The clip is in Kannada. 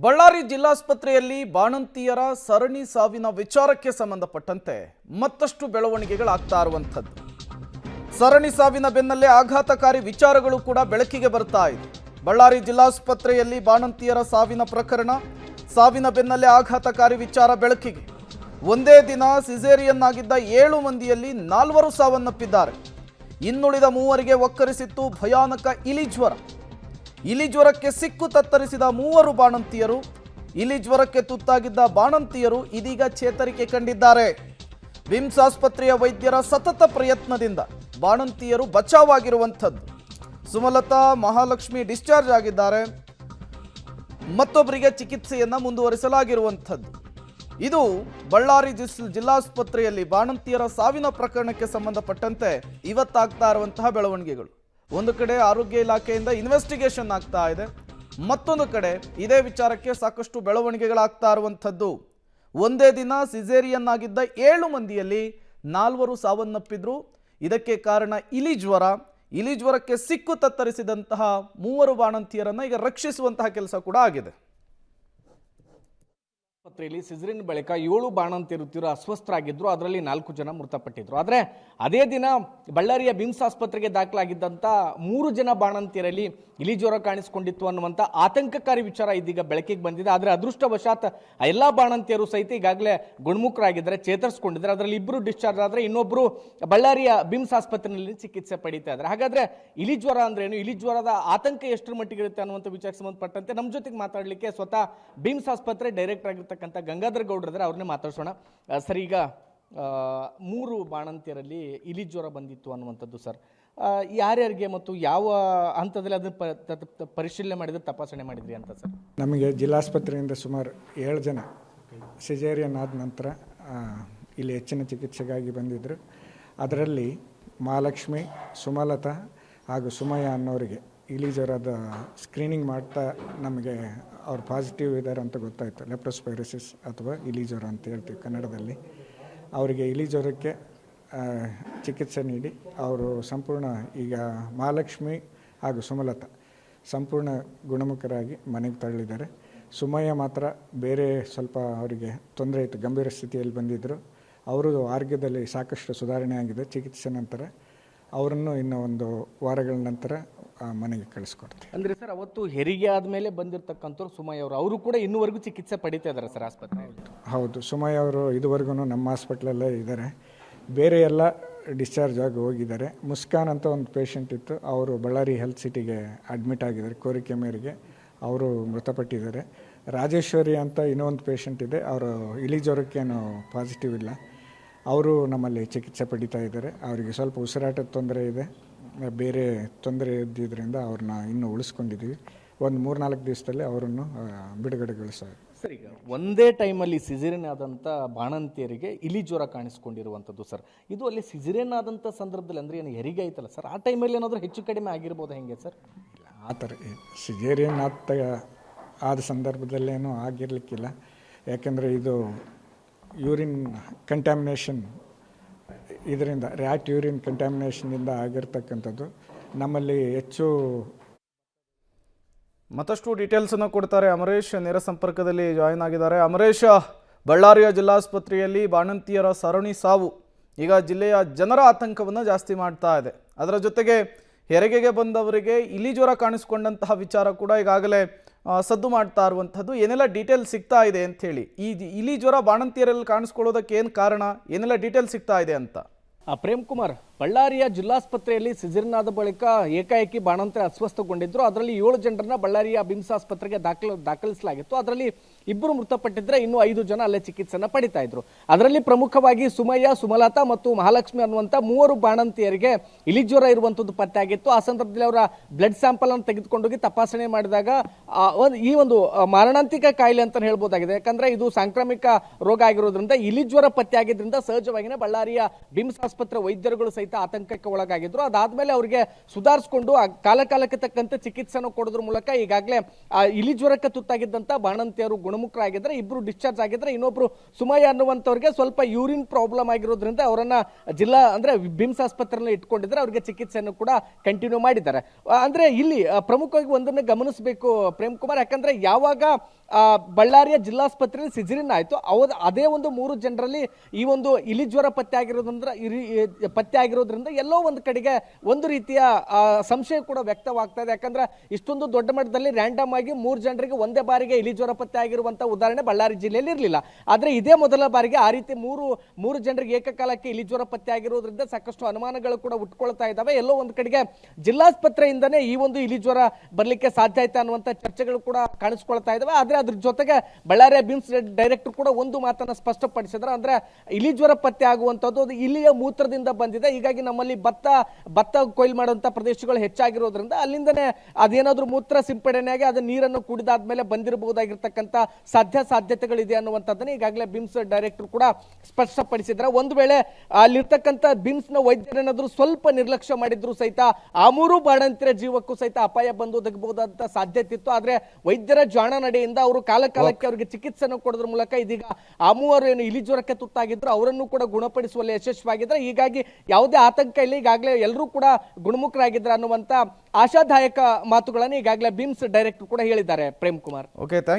ಬಳ್ಳಾರಿ ಜಿಲ್ಲಾಸ್ಪತ್ರೆಯಲ್ಲಿ ಬಾಣಂತಿಯರ ಸರಣಿ ಸಾವಿನ ವಿಚಾರಕ್ಕೆ ಸಂಬಂಧಪಟ್ಟಂತೆ ಮತ್ತಷ್ಟು ಬೆಳವಣಿಗೆಗಳಾಗ್ತಾ ಇರುವಂಥದ್ದು. ಸರಣಿ ಸಾವಿನ ಬೆನ್ನಲ್ಲೇ ಆಘಾತಕಾರಿ ವಿಚಾರಗಳು ಕೂಡ ಬೆಳಕಿಗೆ ಬರ್ತಾ ಇದೆ. ಬಳ್ಳಾರಿ ಜಿಲ್ಲಾಸ್ಪತ್ರೆಯಲ್ಲಿ ಬಾಣಂತಿಯರ ಸಾವಿನ ಪ್ರಕರಣ, ಸಾವಿನ ಬೆನ್ನಲ್ಲೇ ಆಘಾತಕಾರಿ ವಿಚಾರ ಬೆಳಕಿಗೆ. ಒಂದೇ ದಿನ ಸಿಸೇರಿಯನ್ ಆಗಿದ್ದ 7 ಮಂದಿಯಲ್ಲಿ 4 ಸಾವನ್ನಪ್ಪಿದ್ದಾರೆ. ಇನ್ನುಳಿದ 3 ಒಕ್ಕರಿಸಿತ್ತು ಭಯಾನಕ ಇಲಿಜ್ವರ. ಇಲಿಜ್ವರಕ್ಕೆ ಸಿಕ್ಕು ತತ್ತರಿಸಿದ 3 ಬಾಣಂತಿಯರು, ಇಲಿಜ್ವರಕ್ಕೆ ತುತ್ತಾಗಿದ್ದ ಬಾಣಂತಿಯರು ಇದೀಗ ಚೇತರಿಕೆ ಕಂಡಿದ್ದಾರೆ. ಬಿಮ್ಸ್ ಆಸ್ಪತ್ರೆಯ ವೈದ್ಯರ ಸತತ ಪ್ರಯತ್ನದಿಂದ ಬಾಣಂತಿಯರು ಬಚಾವಾಗಿರುವಂಥದ್ದು. ಸುಮಲತಾ, ಮಹಾಲಕ್ಷ್ಮಿ ಡಿಸ್ಚಾರ್ಜ್ ಆಗಿದ್ದಾರೆ, ಮತ್ತೊಬ್ಬರಿಗೆ ಚಿಕಿತ್ಸೆಯನ್ನು ಮುಂದುವರಿಸಲಾಗಿರುವಂಥದ್ದು. ಇದು ಬಳ್ಳಾರಿ ಜಿಲ್ಲಾಸ್ಪತ್ರೆಯಲ್ಲಿ ಬಾಣಂತಿಯರ ಸಾವಿನ ಪ್ರಕರಣಕ್ಕೆ ಸಂಬಂಧಪಟ್ಟಂತೆ ಇವತ್ತಾಗ್ತಾ ಇರುವಂತಹ ಬೆಳವಣಿಗೆಗಳು. ಒಂದು ಕಡೆ ಆರೋಗ್ಯ ಇಲಾಖೆಯಿಂದ ಇನ್ವೆಸ್ಟಿಗೇಷನ್ ಆಗ್ತಾ ಇದೆ, ಮತ್ತೊಂದು ಕಡೆ ಇದೇ ವಿಚಾರಕ್ಕೆ ಸಾಕಷ್ಟು ಬೆಳವಣಿಗೆಗಳಾಗ್ತಾ ಇರುವಂಥದ್ದು. ಒಂದೇ ದಿನ ಸಿಸೇರಿಯನ್ ಆಗಿದ್ದ 7 ಮಂದಿಯಲ್ಲಿ 4 ಸಾವನ್ನಪ್ಪಿದ್ರು. ಇದಕ್ಕೆ ಕಾರಣ ಇಲಿಜ್ವರ. ಇಲಿಜ್ವರಕ್ಕೆ ಸಿಕ್ಕು ತತ್ತರಿಸಿದಂತಹ 3 ಬಾಣಂತಿಯರನ್ನು ಈಗ ರಕ್ಷಿಸುವಂತಹ ಕೆಲಸ ಕೂಡ ಆಗಿದೆ. ಆಸ್ಪತ್ರೆಯಲ್ಲಿ ಸಿಸರಿನ್ ಬಳಿಕ 7 ಬಾಣಂತಿಯರು ಅಸ್ವಸ್ಥರಾಗಿದ್ರು. ಅದರಲ್ಲಿ 4 ಜನ ಮೃತಪಟ್ಟಿದ್ರು. ಆದರೆ ಅದೇ ದಿನ ಬಳ್ಳಾರಿಯ ಬಿಮ್ಸ್ ಆಸ್ಪತ್ರೆಗೆ ದಾಖಲಾಗಿದ್ದಂಥ 3 ಜನ ಬಾಣಂತಿಯರಲ್ಲಿ ಇಲಿಜ್ವರ ಕಾಣಿಸಿಕೊಂಡಿತ್ತು ಅನ್ನುವಂಥ ಆತಂಕಕಾರಿ ವಿಚಾರ ಇದೀಗ ಬೆಳಕಿಗೆ ಬಂದಿದೆ. ಆದರೆ ಅದೃಷ್ಟವಶಾತ್ ಎಲ್ಲ ಬಾಣಂತಿಯರು ಸಹಿತ ಈಗಾಗಲೇ ಗುಣಮುಖರಾಗಿದ್ದಾರೆ, ಚೇತರಿಸಿಕೊಂಡಿದ್ದಾರೆ. ಅದರಲ್ಲಿ 2 ಡಿಸ್ಚಾರ್ಜ್ ಆದರೆ ಇನ್ನೊಬ್ಬರು ಬಳ್ಳಾರಿಯ ಬಿಮ್ಸ್ ಆಸ್ಪತ್ರೆಯಲ್ಲಿ ಚಿಕಿತ್ಸೆ ಪಡೀತಾ ಇದ್ದಾರೆ. ಹಾಗಾದ್ರೆ ಇಲಿಜ್ವರ ಅಂದ್ರೇನು, ಇಲಿಜ್ವರದ ಆತಂಕ ಎಷ್ಟರ ಮಟ್ಟಿಗೆ ಇರುತ್ತೆ ಅನ್ನುವಂಥ ವಿಚಾರಕ್ಕೆ ಸಂಬಂಧಪಟ್ಟಂತೆ ನಮ್ಮ ಜೊತೆಗೆ ಮಾತಾಡಲಿಕ್ಕೆ ಸ್ವತಃ ಬಿಮ್ಸ್ ಆಸ್ಪತ್ರೆ ಡೈರೆಕ್ಟರ್ ಆಗಿರ್ತಕ್ಕಂಥ ಗಂಗಾಧರ್ ಗೌಡ್ರ ಅವ್ರನ್ನೇ ಮಾತಾಡ್ಸೋಣ. ಸರ್, ಈಗ 3 ಬಾಣಂತಿಯರಲ್ಲಿ ಇಲಿಜ್ವರ ಬಂದಿತ್ತು ಅನ್ನುವಂಥದ್ದು ಸರ್, ಯಾರ್ಯಾರಿಗೆ ಮತ್ತು ಯಾವ ಹಂತದಲ್ಲಿ ಅದನ್ನು ಪರಿಶೀಲನೆ ಮಾಡಿದ್ರೆ, ತಪಾಸಣೆ ಮಾಡಿದ್ರಿ ಅಂತ ಸರ್? ನಮಗೆ ಜಿಲ್ಲಾಸ್ಪತ್ರೆಯಿಂದ ಸುಮಾರು 7 ಜನ ಸಿಜೇರಿಯನ್ ಆದ ನಂತರ ಇಲ್ಲಿ ಹೆಚ್ಚಿನ ಚಿಕಿತ್ಸೆಗಾಗಿ ಬಂದಿದ್ದರು. ಅದರಲ್ಲಿ ಮಹಾಲಕ್ಷ್ಮಿ, ಸುಮಲತಾ ಹಾಗೂ ಸುಮಯ್ಯ ಅನ್ನೋರಿಗೆ ಇಲಿಜ್ವರದ ಸ್ಕ್ರೀನಿಂಗ್ ಮಾಡ್ತಾ ನಮಗೆ ಅವ್ರು ಪಾಸಿಟಿವ್ ಇದ್ದಾರೆ ಅಂತ ಗೊತ್ತಾಯಿತು. ಲೆಪ್ಟೋಸ್ಪೈರೋಸಿಸ್ ಅಥವಾ ಇಲಿಜ್ವರ ಅಂತ ಹೇಳ್ತೀವಿ ಕನ್ನಡದಲ್ಲಿ. ಅವರಿಗೆ ಇಲಿಜ್ವರಕ್ಕೆ ಚಿಕಿತ್ಸೆ ನೀಡಿ ಅವರು ಸಂಪೂರ್ಣ, ಈಗ ಮಹಾಲಕ್ಷ್ಮಿ ಹಾಗೂ ಸುಮಲತಾ ಸಂಪೂರ್ಣ ಗುಣಮುಖರಾಗಿ ಮನೆಗೆ ತಳ್ಳಿದ್ದಾರೆ. ಸುಮಯ್ಯ ಮಾತ್ರ ಬೇರೆ ಸ್ವಲ್ಪ ಅವರಿಗೆ ತೊಂದರೆ ಇತ್ತು, ಗಂಭೀರ ಸ್ಥಿತಿಯಲ್ಲಿ ಬಂದಿದ್ದರು. ಅವರು ಆರೋಗ್ಯದಲ್ಲಿ ಸಾಕಷ್ಟು ಸುಧಾರಣೆ ಆಗಿದೆ. ಚಿಕಿತ್ಸೆ ನಂತರ ಅವರನ್ನು ಇನ್ನೂ 1 ವಾರಗಳ ನಂತರ ಮನೆಗೆ ಕಳಿಸ್ಕೊಡ್ತೀವಿ. ಅಂದರೆ ಸರ್, ಅವತ್ತು ಹೆರಿಗೆ ಆದಮೇಲೆ ಬಂದಿರತಕ್ಕಂಥವ್ರು ಸುಮಯ್ಯ ಅವರು ಕೂಡ ಇನ್ನೂವರೆಗೂ ಚಿಕಿತ್ಸೆ ಪಡೀತಾ ಇದ್ದಾರೆ ಸರ್ ಆಸ್ಪತ್ರೆ? ಹೌದು, ಸುಮಯ್ಯ ಅವರು ಇದುವರೆಗೂ ನಮ್ಮ ಹಾಸ್ಪಿಟ್ಲಲ್ಲೇ ಇದ್ದಾರೆ. ಬೇರೆ ಎಲ್ಲ ಡಿಸ್ಚಾರ್ಜ್ ಆಗಿ ಹೋಗಿದ್ದಾರೆ. ಮುಸ್ಕಾನ್ ಅಂತ ಒಂದು ಪೇಷಂಟ್ ಇತ್ತು, ಅವರು ಬಳ್ಳಾರಿ ಹೆಲ್ತ್ ಸಿಟಿಗೆ ಅಡ್ಮಿಟ್ ಆಗಿದ್ದಾರೆ ಕೋರಿಕೆ ಮೇರೆಗೆ, ಅವರು ಮೃತಪಟ್ಟಿದ್ದಾರೆ. ರಾಜೇಶ್ವರಿ ಅಂತ ಇನ್ನೊಂದು ಪೇಷಂಟ್ ಇದೆ, ಅವರು ಇಲಿಜ್ವರಕ್ಕೇನು ಪಾಸಿಟಿವ್ ಇಲ್ಲ, ಅವರು ನಮ್ಮಲ್ಲಿ ಚಿಕಿತ್ಸೆ ಪಡೀತಾ ಇದ್ದಾರೆ. ಅವರಿಗೆ ಸ್ವಲ್ಪ ಉಸಿರಾಟದ ತೊಂದರೆ ಇದೆ, ಬೇರೆ ತೊಂದರೆ ಇದ್ದಿದ್ದರಿಂದ ಅವ್ರನ್ನ ಇನ್ನೂ ಉಳಿಸ್ಕೊಂಡಿದ್ದೀವಿ. ಒಂದು 3-4 ದಿವಸದಲ್ಲಿ ಅವರನ್ನು ಬಿಡುಗಡೆಗೊಳಿಸ್ತಾರೆ. ಸರ್, ಈಗ ಒಂದೇ ಟೈಮಲ್ಲಿ ಸಿಸೇರಿಯನ್ ಆದಂಥ ಬಾಣಂತಿಯರಿಗೆ ಇಲಿಜ್ವರ ಕಾಣಿಸ್ಕೊಂಡಿರುವಂಥದ್ದು ಸರ್, ಇದು ಅಲ್ಲಿ ಸಿಸೇರಿಯನ್ ಆದಂಥ ಸಂದರ್ಭದಲ್ಲಿ ಅಂದರೆ ಏನು ಹೆರಿಗೆ ಆಯ್ತಲ್ಲ ಸರ್, ಆ ಟೈಮಲ್ಲಿ ಏನಾದರೂ ಹೆಚ್ಚು ಕಡಿಮೆ ಆಗಿರ್ಬೋದು ಹೆಂಗೆ ಸರ್? ಆ ಥರ ಸಿಜೇರಿಯನ್ ಆದ ಸಂದರ್ಭದಲ್ಲೇನೂ ಆಗಿರಲಿಕ್ಕಿಲ್ಲ. ಯಾಕೆಂದರೆ ಇದು ಯೂರಿನ್ ಕಂಟ್ಯಾಮಿನೇಷನ್, ಇದರಿಂದ ರ್ಯಾಟ್ ಯೂರಿನ್ ಕಂಟ್ಯಾಮಿನೇಷನಿಂದ ಆಗಿರ್ತಕ್ಕಂಥದ್ದು. ನಮ್ಮಲ್ಲಿ ಹೆಚ್ಚು ಮತ್ತಷ್ಟು ಡೀಟೇಲ್ಸನ್ನು ಕೊಡ್ತಾರೆ ಅಮರೇಶ್, ನೇರ ಸಂಪರ್ಕದಲ್ಲಿ ಜಾಯಿನ್ ಆಗಿದ್ದಾರೆ. ಅಮರೇಶ್, ಬಳ್ಳಾರಿಯ ಜಿಲ್ಲಾಸ್ಪತ್ರೆಯಲ್ಲಿ ಬಾಣಂತಿಯರ ಸರಣಿ ಸಾವು ಈಗ ಜಿಲ್ಲೆಯ ಜನರ ಆತಂಕವನ್ನು ಜಾಸ್ತಿ ಮಾಡ್ತಾ ಇದೆ. ಅದರ ಜೊತೆಗೆ ಹೆರಿಗೆಗೆ ಬಂದವರಿಗೆ ಇಲಿಜ್ವರ ಕಾಣಿಸ್ಕೊಂಡಂತಹ ವಿಚಾರ ಕೂಡ ಈಗಾಗಲೇ ಸದ್ದು ಮಾಡ್ತಾ ಇರುವಂಥದ್ದು. ಏನೆಲ್ಲ ಡೀಟೇಲ್ ಸಿಗ್ತಾ ಇದೆ ಅಂಥೇಳಿ, ಈ ಇಲಿಜ್ವರ ಬಾಣಂತಿಯರಲ್ಲಿ ಕಾಣಿಸ್ಕೊಳ್ಳೋದಕ್ಕೆ ಏನು ಕಾರಣ, ಏನೆಲ್ಲ ಡೀಟೇಲ್ ಸಿಗ್ತಾ ಇದೆ ಅಂತ? ಪ್ರೇಮ್ ಕುಮಾರ್, ಬಳ್ಳಾರಿಯ ಜಿಲ್ಲಾಸ್ಪತ್ರೆಯಲ್ಲಿ ಸಿಸೇರಿಯನ್ ಆದ ಬಳಿಕ ಏಕಾಏಕಿ ಬಾಣಂತಿಯರು ಅಸ್ವಸ್ಥಗೊಂಡಿದ್ರು. ಅದರಲ್ಲಿ 7 ಜನರನ್ನ ಬಳ್ಳಾರಿಯ ಬಿಮ್ಸ್ ಆಸ್ಪತ್ರೆಗೆ ದಾಖಲಿಸಲಾಗಿತ್ತು. ಅದರಲ್ಲಿ 2 ಮೃತಪಟ್ಟಿದ್ರೆ ಇನ್ನು 5 ಜನ ಅಲ್ಲೇ ಚಿಕಿತ್ಸೆಯನ್ನು ಪಡಿತಾ ಇದ್ರು. ಅದರಲ್ಲಿ ಪ್ರಮುಖವಾಗಿ ಸುಮಯ್ಯ, ಸುಮಲತಾ ಮತ್ತು ಮಹಾಲಕ್ಷ್ಮಿ ಅನ್ನುವಂಥ 3 ಬಾಣಂತಿಯರಿಗೆ ಇಲಿಜ್ವರ ಇರುವಂಥದ್ದು ಪತ್ತೆಯಾಗಿತ್ತು. ಆ ಸಂದರ್ಭದಲ್ಲಿ ಅವರ ಬ್ಲಡ್ ಸ್ಯಾಂಪಲ್ ಅನ್ನು ತೆಗೆದುಕೊಂಡೋಗಿ ತಪಾಸಣೆ ಮಾಡಿದಾಗ ಈ ಒಂದು ಮಾರಣಾಂತಿಕ ಕಾಯಿಲೆ ಅಂತ ಹೇಳ್ಬೋದಾಗಿದೆ. ಯಾಕಂದ್ರೆ ಇದು ಸಾಂಕ್ರಾಮಿಕ ರೋಗ ಆಗಿರೋದ್ರಿಂದ ಇಲಿಜ್ವರ ಪತ್ತೆಯಾಗಿದ್ದರಿಂದ ಸಹಜವಾಗಿಯೇ ಬಳ್ಳಾರಿಯ ಬಿಮ್ಸ್ ಆಸ್ಪತ್ರೆ ವೈದ್ಯರುಗಳು ಸಹಿತ ಸಹಿತ ಆತಂಕಕ್ಕೆ ಒಳಗಾಗಿದ್ರು. ಅದಾದ್ಮೇಲೆ ಅವರಿಗೆ ಸುಧಾರಿಸಿಕೊಂಡು ಕಾಲಕ್ಕೆ ತಕ್ಕಂತೆ ಚಿಕಿತ್ಸೆನ ಕೊಡೋದ್ರ ಮೂಲಕ ಈಗಾಗಲೇ ಇಲಿ ಜ್ವರಕ್ಕೆ ತುತ್ತಾಗಿದ್ದಂತ ಬಾಣಂತಿಯರು ಗುಣಮುಖರಾಗಿದ್ದಾರೆ. ಇಬ್ರು ಡಿಸ್ಚಾರ್ಜ್ ಆಗಿದ್ರೆ, ಇನ್ನೊಬ್ರು ಸುಮಯ್ಯ ಅನ್ನುವಂಥವ್ರಿಗೆ ಸ್ವಲ್ಪ ಯೂರಿನ್ ಪ್ರಾಬ್ಲಮ್ ಆಗಿರೋದ್ರಿಂದ ಅವರನ್ನ ಜಿಲ್ಲಾ ಅಂದ್ರೆ ಬಿಮ್ಸ್ ಆಸ್ಪತ್ರೆಯಲ್ಲಿ ಇಟ್ಕೊಂಡಿದ್ದಾರೆ. ಅವರಿಗೆ ಚಿಕಿತ್ಸೆಯನ್ನು ಕೂಡ ಕಂಟಿನ್ಯೂ ಮಾಡಿದ್ದಾರೆ. ಅಂದ್ರೆ ಇಲ್ಲಿ ಪ್ರಮುಖವಾಗಿ ಒಂದನ್ನು ಗಮನಿಸಬೇಕು ಪ್ರೇಮ್ ಕುಮಾರ್, ಯಾಕಂದ್ರೆ ಯಾವಾಗ ಬಳ್ಳಾರಿಯ ಜಿಲ್ಲಾಸ್ಪತ್ರೆಯಲ್ಲಿ ಸಿಜರಿನ್ ಆಯ್ತು, ಅದೇ ಒಂದು 3 ಜನರಲ್ಲಿ ಈ ಒಂದು ಇಲಿ ಜ್ವರ ಪತ್ತೆ ಆಗಿರೋದ್ರಿಂದ ಎಲ್ಲೋ ಒಂದು ಕಡೆಗೆ ಒಂದು ರೀತಿಯ ಸಂಶಯ ಕೂಡ ವ್ಯಕ್ತವಾಗ್ತಾ ಇದೆ. ಯಾಕಂದ್ರೆ ಇಷ್ಟೊಂದು ದೊಡ್ಡ ಮಟ್ಟದಲ್ಲಿ ರ್ಯಾಂಡಮ್ ಆಗಿ 3 ಜನರಿಗೆ ಒಂದೇ ಬಾರಿಗೆ ಇಲಿ ಜ್ವರ ಪತ್ತೆ ಆಗಿರುವಂತಹ ಉದಾಹರಣೆ ಬಳ್ಳಾರಿ ಜಿಲ್ಲೆಯಲ್ಲಿ ಇರಲಿಲ್ಲ. ಆದ್ರೆ ಇದೇ ಮೊದಲ ಬಾರಿಗೆ ಆ ರೀತಿ ಮೂರು ಜನರಿಗೆ ಏಕಕಾಲಕ್ಕೆ ಇಲಿ ಜ್ವರ ಪತ್ತೆ ಆಗಿರೋದ್ರಿಂದ ಸಾಕಷ್ಟು ಅನುಮಾನಗಳು ಕೂಡ ಉಟ್ಕೊಳ್ತಾ ಇದ್ದಾವೆ. ಎಲ್ಲೋ ಒಂದು ಕಡೆಗೆ ಜಿಲ್ಲಾಸ್ಪತ್ರೆಯಿಂದನೇ ಈ ಒಂದು ಇಲಿ ಜ್ವರ ಬರ್ಲಿಕ್ಕೆ ಸಾಧ್ಯ ಆಯ್ತಾ ಅನ್ನುವಂತ ಚರ್ಚೆಗಳು ಕೂಡ ಕಾಣಿಸ್ಕೊಳ್ತಾ ಇದಾವೆ. ಆದ್ರೆ ಅದ್ರ ಜೊತೆಗೆ ಬಳ್ಳಾರಿಯ ಬಿಮ್ಸ್ ಡೈರೆಕ್ಟರ್ ಕೂಡ ಒಂದು ಮಾತನ್ನ ಸ್ಪಷ್ಟಪಡಿಸಿದ್ರೆ, ಅಂದ್ರೆ ಇಲಿ ಜ್ವರ ಪತ್ತೆ ಆಗುವಂತದ್ದು ಅದು ಇಲಿಯ ಮೂತ್ರದಿಂದ ಬಂದಿದೆ. ಹೀಗಾಗಿ ನಮ್ಮಲ್ಲಿ ಭತ್ತ ಕೊಯ್ಲು ಮಾಡುವಂತ ಪ್ರದೇಶಗಳು ಹೆಚ್ಚಾಗಿರೋದ್ರಿಂದ ಅಲ್ಲಿಂದನೇ ಅದೇನಾದ್ರೂ ಮೂತ್ರ ಸಿಂಪಡಣೆಯಾಗಿ ಅದನ್ನ ನೀರನ್ನು ಕುಡಿದಾದ್ಮೇಲೆ ಬಂದಿರಬಹುದಾಗಿರ್ತಕ್ಕಂಥ ಸಾಧ್ಯತೆಗಳಿದೆ ಅನ್ನುವಂಥದ್ದನ್ನ ಈಗಾಗಲೇ ಬಿಮ್ಸ್ ಡೈರೆಕ್ಟರ್ ಕೂಡ ಸ್ಪಷ್ಟಪಡಿಸಿದ್ರೆ, ಒಂದು ವೇಳೆ ಅಲ್ಲಿರ್ತಕ್ಕಂಥ ಬಿಮ್ಸ್ ನ ವೈದ್ಯರೇನಾದ್ರೂ ಸ್ವಲ್ಪ ನಿರ್ಲಕ್ಷ್ಯ ಮಾಡಿದ್ರು ಸಹಿತ ಆ 3 ಬಾಣಂತಿಯರ ಜೀವಕ್ಕೂ ಸಹಿತ ಅಪಾಯ ಬಂದು ಒದಗಬಹುದಾದ ಸಾಧ್ಯತೆ ಇತ್ತು. ಆದ್ರೆ ವೈದ್ಯರ ಜಾಣ ನಡೆಯಿಂದ ಅವರು ಕಾಲಕ್ಕೆ ಅವರಿಗೆ ಚಿಕಿತ್ಸೆಯನ್ನು ಕೊಡೋದ್ರ ಮೂಲಕ ಇದೀಗ ಆ 3 ಏನು ಇಲಿ ಜ್ವರಕ್ಕೆ ತುತ್ತಾಗಿದ್ರು ಅವರನ್ನು ಕೂಡ ಗುಣಪಡಿಸುವಲ್ಲಿ ಯಶಸ್ವಿಯಾಗಿದ್ರೆ. ಹೀಗಾಗಿ ಯಾವುದೇ ಆತಂಕ ಇಲ್ಲ, ಈಗಾಗಲೇ ಎಲ್ಲರೂ ಕೂಡ ಗುಣಮುಖರಾಗಿದ್ದಾರೆ ಅನ್ನುವಂತ ಆಶಾದಾಯಕ ಮಾತುಗಳನ್ನು ಈಗಾಗಲೇ ಬಿಮ್ಸ್ ಡೈರೆಕ್ಟರ್ ಕೂಡ ಹೇಳಿದ್ದಾರೆ. Prem Kumar, okay, thank